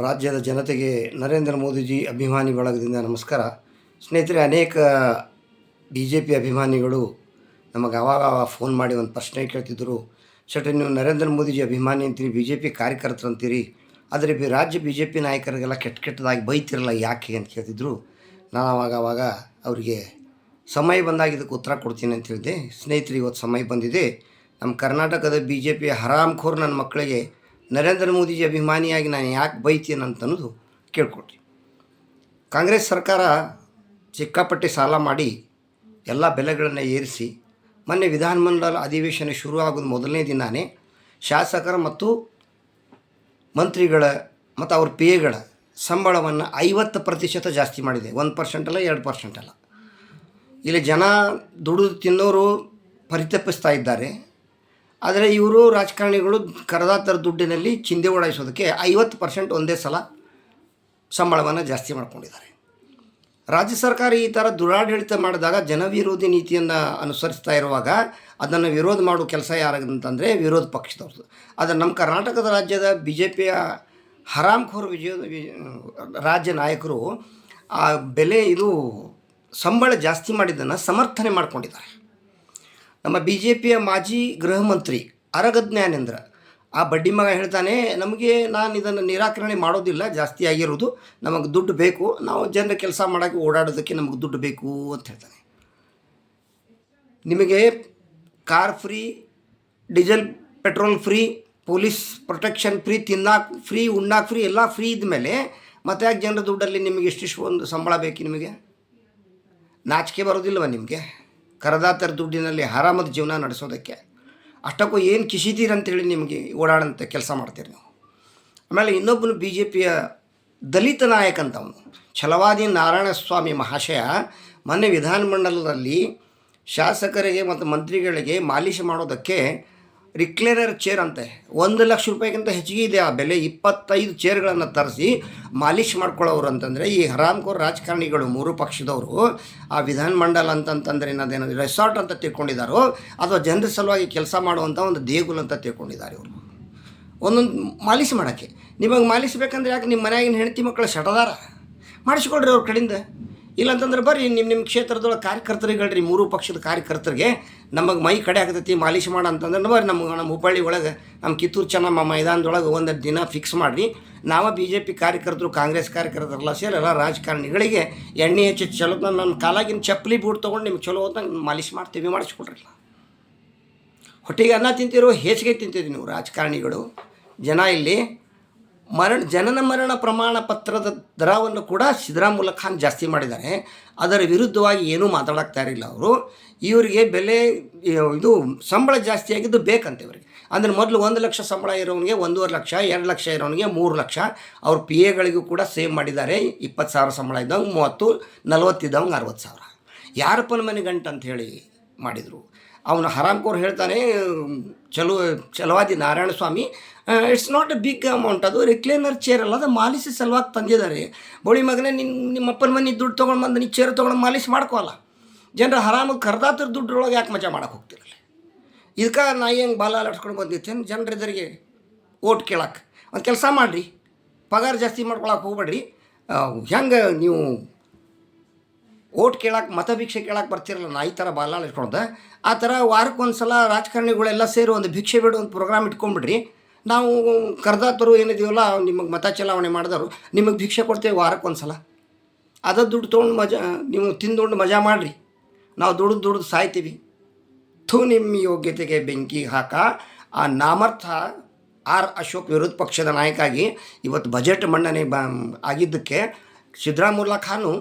ರಾಜ್ಯದ ಜನತೆಗೆ ನರೇಂದ್ರ ಮೋದಿಜಿ ಅಭಿಮಾನಿ ಬಳಗದಿಂದ ನಮಸ್ಕಾರ. ಸ್ನೇಹಿತರೆ, ಅನೇಕ BJP ಅಭಿಮಾನಿಗಳು ನಮಗೆ ಆವಾಗ ಫೋನ್ ಮಾಡಿ ಒಂದು ಪ್ರಶ್ನೆ ಕೇಳ್ತಿದ್ದರು. ನೀವು ನರೇಂದ್ರ ಮೋದಿಜಿ ಅಭಿಮಾನಿ ಅಂತೀರಿ, BJP ಕಾರ್ಯಕರ್ತರು ಅಂತೀರಿ, ಆದರೆ ರಾಜ್ಯ BJP ನಾಯಕರಿಗೆಲ್ಲ ಕೆಟ್ಟದಾಗಿ ಬೈತಿರಲ್ಲ ಯಾಕೆ ಅಂತ ಕೇಳ್ತಿದ್ರು. ನಾನು ಆವಾಗ ಅವರಿಗೆ ಸಮಯ ಬಂದಾಗ ಇದಕ್ಕೆ ಉತ್ತರ ಕೊಡ್ತೀನಿ ಅಂತ ಹೇಳಿದೆ. ಸ್ನೇಹಿತರೆ, ಇವತ್ತು ಸಮಯ ಬಂದಿದೆ. ನಮ್ಮ ಕರ್ನಾಟಕದ BJP ಹರಾಮ್ಖೋರ್ ನನ್ನ ಮಕ್ಕಳಿಗೆ ನರೇಂದ್ರ ಮೋದಿಜಿ ಅಭಿಮಾನಿಯಾಗಿ ನಾನು ಯಾಕೆ ಬೈತೀನಿ ಅಂತನ್ನೋದು ಕೇಳ್ಕೊಳ್ರಿ. ಕಾಂಗ್ರೆಸ್ ಸರ್ಕಾರ ಸಿಕ್ಕಾಪಟ್ಟೆ ಸಾಲ ಮಾಡಿ ಎಲ್ಲ ಬೆಲೆಗಳನ್ನು ಏರಿಸಿ ಮೊನ್ನೆ ವಿಧಾನಮಂಡಲ ಅಧಿವೇಶನ ಶುರುವಾಗೋದು ಮೊದಲನೇ ದಿನಾನೇ ಶಾಸಕರ ಮತ್ತು ಮಂತ್ರಿಗಳ ಮತ್ತು ಅವ್ರ PAಗಳ ಸಂಬಳವನ್ನು 50% ಜಾಸ್ತಿ ಮಾಡಿದೆ. 1% ಅಲ್ಲ, 2% ಅಲ್ಲ. ಇಲ್ಲಿ ಜನ ದುಡಿದು ತಿನ್ನೋರು ಪರಿತಪಿಸ್ತಾ ಇದ್ದಾರೆ. ಆದರೆ ಇವರು ರಾಜಕಾರಣಿಗಳು ಕರದಾತರ ದುಡ್ಡಿನಲ್ಲಿ ಚಿಂದೆ ಓಡಾಯಿಸೋದಕ್ಕೆ 50% ಒಂದೇ ಸಲ ಸಂಬಳವನ್ನು ಜಾಸ್ತಿ ಮಾಡ್ಕೊಂಡಿದ್ದಾರೆ. ರಾಜ್ಯ ಸರ್ಕಾರ ಈ ಥರ ದುರಾಡಳಿತ ಮಾಡಿದಾಗ ಜನವಿರೋಧಿ ನೀತಿಯನ್ನು ಅನುಸರಿಸ್ತಾ ಇರುವಾಗ ಅದನ್ನು ವಿರೋಧ ಮಾಡೋ ಕೆಲಸ ಯಾರಾಗಂತಂದರೆ ವಿರೋಧ ಪಕ್ಷದವ್ರದ್ದು. ಆದರೆ ನಮ್ಮ ಕರ್ನಾಟಕದ ರಾಜ್ಯದ BJPಯ ಹರಾಮ್ಖೋರ್ ರಾಜ್ಯ ನಾಯಕರು ಆ ಬೆಲೆ ಇದು ಸಂಬಳ ಜಾಸ್ತಿ ಮಾಡಿದ್ದನ್ನು ಸಮರ್ಥನೆ ಮಾಡ್ಕೊಂಡಿದ್ದಾರೆ. ನಮ್ಮ BJPಯ ಮಾಜಿ ಗೃಹ ಮಂತ್ರಿ ಆರಗ ಜ್ಞಾನೇಂದ್ರ ಆ ಬಡ್ಡಿ ಮಗ ಹೇಳ್ತಾನೆ, ನಾನು ಇದನ್ನು ನಿರಾಕರಣೆ ಮಾಡೋದಿಲ್ಲ, ಜಾಸ್ತಿ ಆಗಿರೋದು, ನಮಗೆ ದುಡ್ಡು ಬೇಕು, ನಾವು ಜನರ ಕೆಲಸ ಮಾಡೋಕ್ಕೆ ಓಡಾಡೋದಕ್ಕೆ ನಮಗೆ ದುಡ್ಡು ಬೇಕು ಅಂತ ಹೇಳ್ತಾನೆ. ನಿಮಗೆ car free, diesel petrol free, police protection free, ತಿನ್ನಕ್ಕೆ ಫ್ರೀ, ಉಣ್ಣಕ್ಕೆ ಫ್ರೀ, ಎಲ್ಲ ಫ್ರೀ ಇದ್ಮೇಲೆ ಮತ್ತೆ ಯಾಕೆ ಜನರ ದುಡ್ಡಲ್ಲಿ ನಿಮಗೆ ಇಷ್ಟಿಷ್ಟು ಒಂದು ಸಂಬಳ ಬೇಕು? ನಿಮಗೆ ನಾಚಿಕೆ ಬರೋದಿಲ್ಲವ? ನಿಮಗೆ ಕರದಾತರ ದುಡ್ಡಿನಲ್ಲಿ ಆರಾಮದ ಜೀವನ ನಡೆಸೋದಕ್ಕೆ ಅಷ್ಟಕ್ಕೂ ಏನು ಕಿಸಿತೀರಂತೇಳಿ ನಿಮಗೆ ಓಡಾಡಂಥ ಕೆಲಸ ಮಾಡ್ತೀರಿ ನೀವು. ಆಮೇಲೆ ಇನ್ನೊಬ್ಬನು BJPಯ ದಲಿತ ನಾಯಕ ಅಂತ ಅವನು ಛಲವಾದಿ ನಾರಾಯಣಸ್ವಾಮಿ ಮಹಾಶಯ ಮೊನ್ನೆ ವಿಧಾನಮಂಡಲದಲ್ಲಿ ಶಾಸಕರಿಗೆ ಮತ್ತು ಮಂತ್ರಿಗಳಿಗೆ ಮಾಲಿಷ್ ಮಾಡೋದಕ್ಕೆ ರಿಕ್ಲೈನರ್ ಚೇರ್ ಅಂತೆ 1 ಲಕ್ಷ ರೂಪಾಯಿಗಿಂತ ಹೆಚ್ಚಿಗೆ ಇದೆ ಆ ಬೆಲೆ. 25 ಚೇರ್ಗಳನ್ನು ತರಿಸಿ ಮಾಲಿಷ್ ಮಾಡ್ಕೊಳ್ಳೋರು ಅಂತಂದರೆ ಈ ಹರಾಮ್ಖೋರ್ ರಾಜಕಾರಣಿಗಳು 3 ಪಕ್ಷದವರು ಆ ವಿಧಾನಮಂಡಲ ಅಂತಂತಂದರೆ ಏನಾದೇನಾದ್ರು ರೆಸಾರ್ಟ್ ಅಂತ ತಿಳ್ಕೊಂಡಿದ್ದಾರೋ ಅಥವಾ ಜನರ ಸಲುವಾಗಿ ಕೆಲಸ ಮಾಡುವಂಥ ಒಂದು ದೇಗುಲ ಅಂತ ತಿಳ್ಕೊಂಡಿದ್ದಾರೆ ಇವರು. ಒಂದೊಂದು ಮಾಲಿಷ್ ಮಾಡೋಕ್ಕೆ ನಿಮಗೆ ಮಾಲಿಷ್ ಬೇಕಂದ್ರೆ ಯಾಕೆ ನಿಮ್ಮ ಮನೆಯಾಗಿನ ಹೆಂಡತಿ ಮಕ್ಕಳು ಸಟದಾರ ಮಾಡಿಸ್ಕೊಳ್ರಿ ಅವ್ರ ಕಡೆಯಿಂದ. ಇಲ್ಲಾಂತಂದ್ರೆ ಬರ್ರಿ ನಿಮ್ಮ ಕ್ಷೇತ್ರದೊಳಗೆ ಕಾರ್ಯಕರ್ತರಿಗೆ ಹೇಳ್ರಿ, 3 ಪಕ್ಷದ ಕಾರ್ಯಕರ್ತರಿಗೆ ನಮಗೆ ಮೈ ಕಡೆ ಆಗ್ತೈತಿ ಮಾಲಿಷ್ ಮಾಡ ಅಂತಂದ್ರೆ ಬರ್ರಿ ನಮ್ಮ ಹುಬ್ಬಳ್ಳಿ ಒಳಗೆ ನಮ್ಮ ಕಿತ್ತೂರು ಚೆನ್ನಮ್ಮ ಮೈದಾನದೊಳಗೆ ಒಂದು ದಿನ ಫಿಕ್ಸ್ ಮಾಡಿರಿ. ನಾವು BJP ಕಾರ್ಯಕರ್ತರು, ಕಾಂಗ್ರೆಸ್ ಕಾರ್ಯಕರ್ತರೆಲ್ಲ ಸೇರಿ ಎಲ್ಲ ರಾಜಕಾರಣಿಗಳಿಗೆ ಎಣ್ಣೆ ಹೆಚ್ಚು ಚಲೋ ನಮ್ಮ ಕಾಲಾಗಿನ ಚಪ್ಪಲಿ ಬೂಟ್ ತೊಗೊಂಡು ನಿಮ್ಗೆ ಚಲೋ ಹೊತ್ತಂಗೆ ಮಾಲಿಷ್ ಮಾಡ್ತೀವಿ, ಮಾಡಿಸ್ಕೊಡ್ರಲ್ಲ. ಹೊಟ್ಟೆಗೆ ಅನ್ನ ತಿಂತೀರೋ ಹೆಚ್ಚಿಗೆ ತಿಂತೀರಿ ನೀವು ರಾಜಕಾರಣಿಗಳು. ಜನ ಇಲ್ಲಿ ಜನನ ಮರಣ ಪ್ರಮಾಣ ಪತ್ರದ ದರವನ್ನು ಕೂಡ ಸಿದ್ದರಾಮುಲ್ಲ ಖಾನ್ ಜಾಸ್ತಿ ಮಾಡಿದ್ದಾರೆ. ಅದರ ವಿರುದ್ಧವಾಗಿ ಏನೂ ಮಾತಾಡೋಕ್ಕೆ ತಯಾರಿಲ್ಲ ಅವರು. ಇವರಿಗೆ ಬೆಲೆ ಇದು ಸಂಬಳ ಜಾಸ್ತಿ ಆಗಿದ್ದು ಬೇಕಂತೆ ಇವರಿಗೆ. ಅಂದರೆ ಮೊದಲು 1 ಲಕ್ಷ ಸಂಬಳ ಇರೋನಿಗೆ 1.5 ಲಕ್ಷ, 2 ಲಕ್ಷ ಇರೋನಿಗೆ 3 ಲಕ್ಷ. ಅವ್ರ PAಗಳಿಗೂ ಕೂಡ ಸೇವ್ ಮಾಡಿದ್ದಾರೆ. 20,000 ಸಂಬಳ ಇದ್ದವಂಗೆ 30, 40 ಇದ್ದವಂಗೆ 60,000. ಯಾರಪ್ಪನ ಮನೆ ಗಂಟು ಅಂತ ಹೇಳಿ ಮಾಡಿದರು. ಅವನು ಹರಾಮ್ಖೋರ್ ಹೇಳ್ತಾನೆ Chalavadi Narayanaswamy, it's not a big amount, ಅದು ರಿಕ್ಲೈನರ್ ಚೇರ್ ಅಲ್ಲ, ಅದು ಮಾಲಿಷ್ ಸಲುವಾಗಿ ತಂದಿದ್ದಾರೆ. ಬೋಳಿ ಮಗನೇ, ನಿಮ್ಮ ಅಪ್ಪನ ಮನೆ ದುಡ್ಡು ತೊಗೊಂಡು ಬಂದು ನೀ ಚೇರ್ ತೊಗೊಂಡು ಮಾಲಿಷ್ ಮಾಡ್ಕೋಲ್ಲ. ಜನರ ಹರಾಮಾಗಿ ಕರ್ದಾತರ ದುಡ್ಡೊಳಗೆ ಯಾಕೆ ಮಜಾ ಮಾಡೋಕೆ ಹೋಗ್ತಿರಲ್ಲ? ಇದಕ್ಕೆ ನಾ ಹೆಂಗೆ ಬಾಲ ಅಲಾಡ್ಸ್ಕೊಂಡು ಬಂದಿರ್ತೇನೆ ಜನರಿದ್ದರಿಗೆ ಓಟ್ ಕೇಳಕ್ಕೆ. ಒಂದು ಕೆಲಸ ಮಾಡಿರಿ, ಪಗಾರ ಜಾಸ್ತಿ ಮಾಡ್ಕೊಳಕ್ಕೆ ಹೋಗ್ಬೇಡ್ರಿ. ಹೆಂಗೆ ನೀವು ಓಟ್ ಕೇಳಕ್ಕೆ, ಮತಭಿಕ್ಷೆ ಕೇಳಕ್ಕೆ ಬರ್ತಿರಲ್ಲ, ನಾ ಈ ಥರ ಬಾಲ ಇಟ್ಕೊಳ್ದೆ ಆ ಥರ ವಾರಕ್ಕೊಂದು ಸಲ ರಾಜಕಾರಣಿಗಳೆಲ್ಲ ಸೇರಿ ಒಂದು ಭಿಕ್ಷೆ ಬಿಡೋ ಒಂದು ಪ್ರೋಗ್ರಾಮ್ ಇಟ್ಕೊಂಡ್ಬಿಡ್ರಿ. ನಾವು ಕರ್ದಾತರು ಏನಿದೀವಲ್ಲ, ನಿಮಗೆ ಮತ ಚಲಾವಣೆ ಮಾಡಿದವರು ನಿಮಗೆ ಭಿಕ್ಷೆ ಕೊಡ್ತೇವೆ ವಾರಕ್ಕೊಂದು ಸಲ. ಅದ ದುಡ್ಡು ತೊಗೊಂಡು ನೀವು ತಿಂದುಕೊಂಡು ಮಜಾ ಮಾಡಿರಿ. ನಾವು ದುಡ್ದು ಸಾಯ್ತೀವಿ. ನಿಮ್ಮ ಯೋಗ್ಯತೆಗೆ ಬೆಂಕಿ ಹಾಕ. ಆ ನಾಮರ್ಥ ಅಶೋಕ್ ವಿರೋಧ ಪಕ್ಷದ ನಾಯಕಾಗಿ ಇವತ್ತು ಬಜೆಟ್ ಮಂಡನೆ ಆಗಿದ್ದಕ್ಕೆ ಸಿದ್ದರಾಮುಲ್ಲ ಖಾನು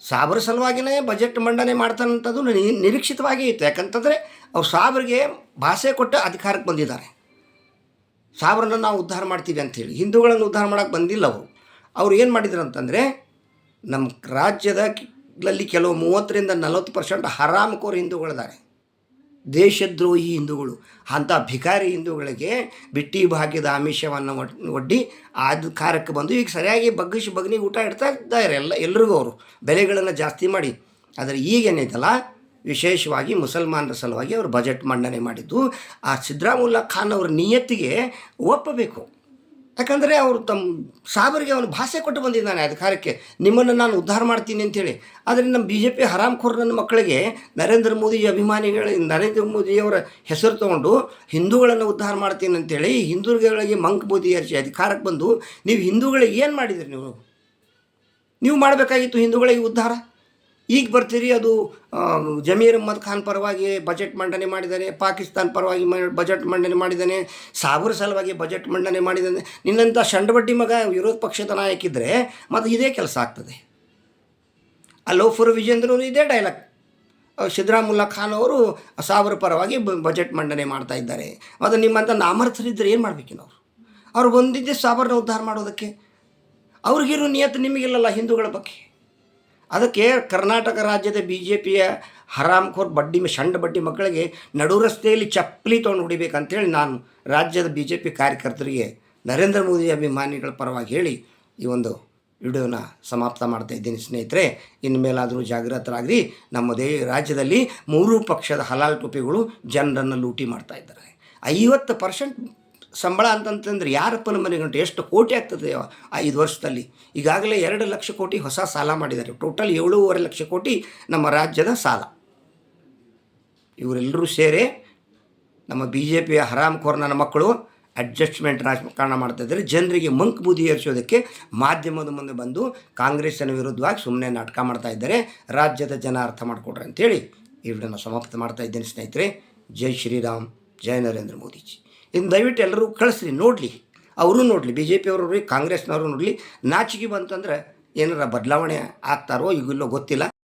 ಸಾಬ್ರ ಸಲುವಾಗಿಯೇ ಬಜೆಟ್ ಮಂಡನೆ ಮಾಡ್ತಾನಂಥದ್ದು ನಿರೀಕ್ಷಿತವಾಗಿ ಇತ್ತು. ಯಾಕಂತಂದರೆ ಅವ್ರು ಸಾಬ್ರಿಗೆ ಭಾಷೆ ಕೊಟ್ಟು ಅಧಿಕಾರಕ್ಕೆ ಬಂದಿದ್ದಾರೆ. ಸಾಬ್ರನ್ನ ನಾವು ಉದ್ಧಾರ ಮಾಡ್ತೀವಿ ಅಂಥೇಳಿ ಹಿಂದೂಗಳನ್ನು ಉದ್ಧಾರ ಮಾಡೋಕ್ಕೆ ಬಂದಿಲ್ಲ ಅವ್ರು ಏನು ಮಾಡಿದ್ರು ಅಂತಂದರೆ, ನಮ್ಮ ರಾಜ್ಯದಲ್ಲಿ ಕೆಲವು 30-40% ಹರಾಮ್ಖೋರ್ ಹಿಂದೂಗಳಿದ್ದಾರೆ, ದೇಶದ್ರೋಹಿ ಹಿಂದೂಗಳು. ಅಂಥ ಭಿಕಾರಿ ಹಿಂದೂಗಳಿಗೆ ಬಿಟ್ಟಿ ಭಾಗ್ಯದ ಆಮಿಷವನ್ನು ಒಡ್ಡಿ ಅಧಿಕಾರಕ್ಕೆ ಬಂದು ಈಗ ಸರಿಯಾಗಿ ಬಗ್ನಿ ಊಟ ಇಡ್ತಾ ಇದ್ದಾರೆ ಎಲ್ರಿಗೂ ಅವರು ಬೆಲೆಗಳನ್ನು ಜಾಸ್ತಿ ಮಾಡಿ. ಆದರೆ ಈಗೇನೈತಲ್ಲ, ವಿಶೇಷವಾಗಿ ಮುಸಲ್ಮಾನರ ಸಲುವಾಗಿ ಅವರು ಬಜೆಟ್ ಮಂಡನೆ ಮಾಡಿದ್ದು. ಆ ಸಿದ್ದರಾಮುಲ್ಲ ಖಾನ್ ಅವರ ನಿಯತ್ತಿಗೆ ಒಪ್ಪಬೇಕು. ಯಾಕಂದರೆ ಅವರು ತಮ್ಮ ಸಾಬರಿಗೆ ಅವನು ಭಾಷೆ ಕೊಟ್ಟು ಬಂದಿದ್ದಾನೆ ಅಧಿಕಾರಕ್ಕೆ, ನಿಮ್ಮನ್ನು ನಾನು ಉದ್ಧಾರ ಮಾಡ್ತೀನಿ ಅಂತೇಳಿ. ಆದರೆ ನಮ್ಮ ಬಿ ಜೆ ಪಿ ಹರಾಮ್ಖೋರ್ ನನ್ನ ಮಕ್ಕಳಿಗೆ ನರೇಂದ್ರ ಮೋದಿ ಅಭಿಮಾನಿಗಳು ನರೇಂದ್ರ ಮೋದಿಯವರ ಹೆಸರು ತೊಗೊಂಡು ಹಿಂದೂಗಳನ್ನು ಉದ್ಧಾರ ಮಾಡ್ತೀನಿ ಅಂತೇಳಿ ಹಿಂದೂಗಳಿಗೆ ಮಂಕ್ ಬೂದಿ ಏರಿಸಿ ಅಧಿಕಾರಕ್ಕೆ ಬಂದು ನೀವು ಹಿಂದೂಗಳಿಗೆ ಏನು ಮಾಡಿದಿರಿ? ನೀವು ಮಾಡಬೇಕಾಗಿತ್ತು ಹಿಂದೂಗಳಿಗೆ ಉದ್ಧಾರ. ಈಗ ಬರ್ತೀರಿ ಅದು ಜಮೀರ್ ಅಹ್ಮದ್ ಖಾನ್ ಪರವಾಗಿ ಬಜೆಟ್ ಮಂಡನೆ ಮಾಡಿದ್ದಾನೆ, ಪಾಕಿಸ್ತಾನ ಪರವಾಗಿ ಬಜೆಟ್ ಮಂಡನೆ ಮಾಡಿದ್ದಾನೆ, ಸಾಬರ್ ಸಲುವಾಗಿ ಬಜೆಟ್ ಮಂಡನೆ ಮಾಡಿದ್ದಾನೆ. ನಿನ್ನಂಥ ಶಂಡಬಡ್ಡಿ ಮಗ ವಿರೋಧ ಪಕ್ಷದ ನಾಯಕಿದ್ದರೆ ಮತ್ತು ಇದೇ ಕೆಲಸ ಆಗ್ತದೆ. ಲೋಫರ್ ವಿಜೇಂದ್ರ ಇದೇ ಡೈಲಾಗ್. ಸಿದ್ದರಾಮುಲ್ಲಾ ಖಾನ್ ಅವರು ಸಾಬರ್ ಪರವಾಗಿ ಬಜೆಟ್ ಮಂಡನೆ ಮಾಡ್ತಾ ಇದ್ದಾರೆ. ಮತ್ತು ನಿಮ್ಮಂಥ ನಾಮರ್ಥರಿದ್ದರೆ ಏನು ಮಾಡಬೇಕಿನ ಅವ್ರು ಬಂದಿದ್ದೆ ಸಾಬರ್ನ ಉದ್ಧಾರ ಮಾಡೋದಕ್ಕೆ. ಅವ್ರಿಗಿರೋ ನಿಯತ್ತು ನಿಮಗಿಲ್ಲಲ್ಲ ಹಿಂದೂಗಳ ಬಗ್ಗೆ. ಅದಕ್ಕೆ ಕರ್ನಾಟಕ ರಾಜ್ಯದ ಬಿ ಜೆ ಪಿಯ ಹರಾಮ್ಖೋರ್ ಷಂಡ ಬಡ್ಡಿ ಮಕ್ಕಳಿಗೆ ನಡು ರಸ್ತೆಯಲ್ಲಿ ಚಪ್ಪಲಿ ತೊಗೊಂಡು ಹೊಡಿಬೇಕಂತೇಳಿ ನಾನು ರಾಜ್ಯದ ಬಿ ಜೆ ಪಿ ಕಾರ್ಯಕರ್ತರಿಗೆ ನರೇಂದ್ರ ಮೋದಿ ಅಭಿಮಾನಿಗಳ ಪರವಾಗಿ ಹೇಳಿ ಈ ಒಂದು ವಿಡಿಯೋನ ಸಮಾಪ್ತ ಮಾಡ್ತಾ ಇದ್ದೀನಿ. ಸ್ನೇಹಿತರೆ, ಇನ್ಮೇಲಾದರೂ ಜಾಗೃತರಾಗ್ರಿ. ನಮ್ಮ ರಾಜ್ಯದಲ್ಲಿ 3 ಪಕ್ಷದ ಹಲಾಲ್ ಟೋಪಿಗಳು ಜನರನ್ನು ಲೂಟಿ ಮಾಡ್ತಾ ಇದ್ದಾರೆ. 50% ಸಂಬಳ ಅಂತಂತಂದ್ರೆ ಯಾರಪ್ಪನ ಮನೆಗಂಟು ಎಷ್ಟು ಕೋಟಿ ಆಗ್ತದೆ 5 ವರ್ಷದಲ್ಲಿ? ಈಗಾಗಲೇ 2 ಲಕ್ಷ ಕೋಟಿ ಹೊಸ ಸಾಲ ಮಾಡಿದ್ದಾರೆ. ಟೋಟಲ್ 7.5 ಲಕ್ಷ ಕೋಟಿ ನಮ್ಮ ರಾಜ್ಯದ ಸಾಲ. ಇವರೆಲ್ಲರೂ ಸೇರಿ ನಮ್ಮ ಬಿ ಜೆ ಪಿಯ ಹರಾಮ್ಖೋರ್ ನನ್ನ ಮಕ್ಕಳು ಅಡ್ಜಸ್ಟ್ಮೆಂಟ್ ರಾಜಕಾರಣ ಮಾಡ್ತಾಯಿದ್ದಾರೆ. ಜನರಿಗೆ ಮಂಕ್ ಬೂದಿ ಏರಿಸೋದಕ್ಕೆ ಮಾಧ್ಯಮದ ಮುಂದೆ ಬಂದು ಕಾಂಗ್ರೆಸ್ಸಿನ ವಿರುದ್ಧವಾಗಿ ಸುಮ್ಮನೆ ನಾಟಕ ಮಾಡ್ತಾ ಇದ್ದಾರೆ. ರಾಜ್ಯದ ಜನ ಅರ್ಥ ಮಾಡಿಕೊಡ್ರಿ ಅಂತೇಳಿ ಈ ವಿಡಿಯೋನ ಸಮಾಪ್ತ ಮಾಡ್ತಾ ಇದ್ದೇನೆ. ಸ್ನೇಹಿತರೆ, ಜೈ ಶ್ರೀರಾಮ್, ಜೈ ನರೇಂದ್ರ ಮೋದಿಜಿ. ಇನ್ನು ದಯವಿಟ್ಟು ಎಲ್ಲರೂ ಕಳಿಸ್ರಿ, ನೋಡಲಿ, ಅವರು ನೋಡಲಿ, ಬಿ ಜೆ ಪಿಯವರು ನೋಡಲಿ, ಕಾಂಗ್ರೆಸ್ನವರು ನೋಡಲಿ. ನಾಚಿಕೆ ಬಂತಂದ್ರೆ ಏನಾರ ಬದಲಾವಣೆ ಆಗ್ತಾರೋ ಈಗಿಲ್ಲೋ ಗೊತ್ತಿಲ್ಲ.